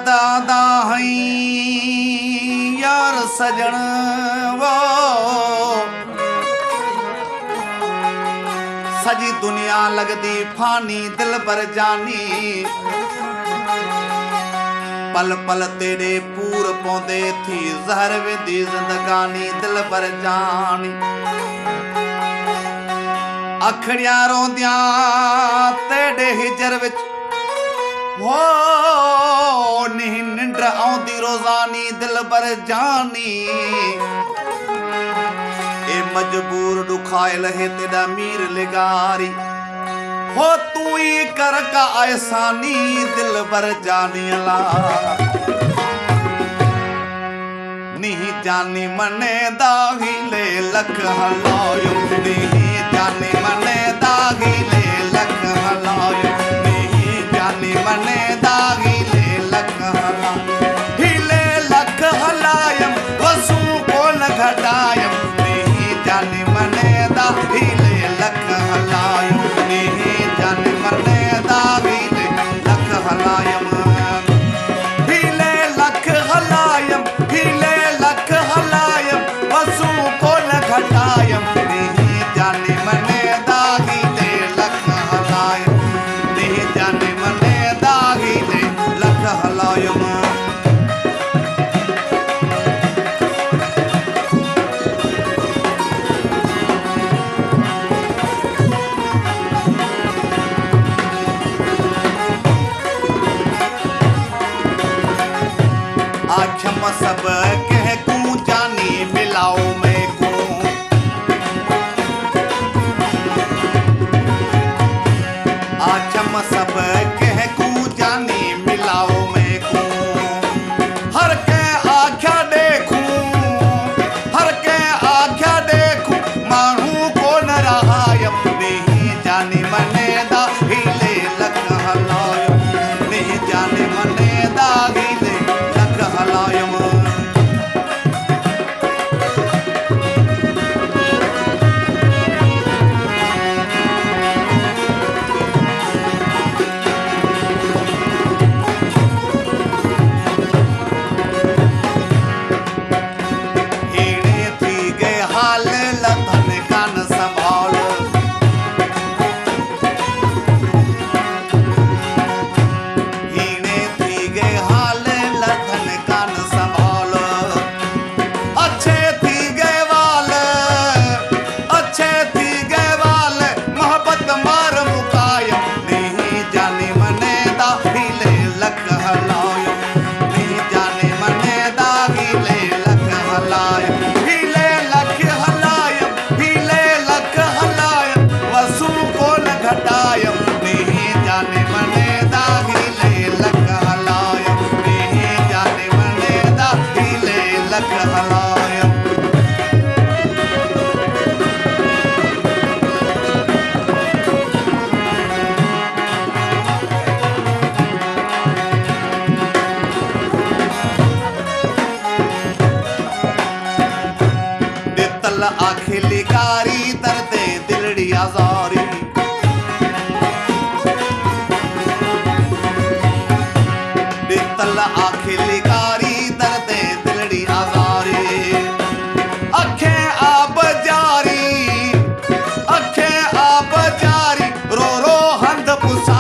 दादा हई यार सजन वो सजी दुनिया लगदी फानी दिल पर जानी पल पल तेरे पूर पौंदे थी जहर विंदी जिंदगानी दिल पर जानी अखड़ियां रोंदियां तेरे हिजर विच वो नहीं निंद्र आउंदी रोजानी दिल पर जानी ए मजबूर दुखायल है तेरा मीर लिगारी हो तू ही कर का एहसानी दिल पर जानी ला नहीं जानी मने दागी ले लख हलायो नहीं जानी मने दागी ले लख हलायो नहीं जानी मने दागी ले लख हलायो हिले लख हलायम वसू को न घटायम नहीं जानी मने दागी ले लख हलायम नहीं जानी मने दागी ले लख हलायम हिले लख हलायम हिले लख हलायम वसू को न घटायम नहीं जाने मने दागी ले लख हलायम नहीं जाने मने दागी ले लख हलायम आखम सब कह कू जानी मिलाओ मैं को आखम सब कह कू जानी मिलाओ मैं को हर के आख्या देखूं हर के आख्या देखूं मानू को न रहायम नहीं जाने मने दा हिले लख हलायम नहीं जाने मने दा हिले लख हलायम हीणे थी गए हाल लथन कान संभाल हीणे थी गए हाल लथन कान संभाल अच्छे थी गए वाल अच्छे थी गए वाल मोहब्बत मार मुकायम नहीं जाने मने दा हिले लख हलायम नहीं जाने मने दा हिले लख हलायम हिले लख हलायम हिले लख हलायम वसू को न घटायम नहीं जाने मने दा हिले लख हलायम नहीं जाने मने दा हिले लख हलायम दितल आखिली कारी दर्दे दिलड़ी आजारी दितल आखिली कारी दर्दे दिलड़ी आजारी अखे आप जारी रो रो हंद पुसा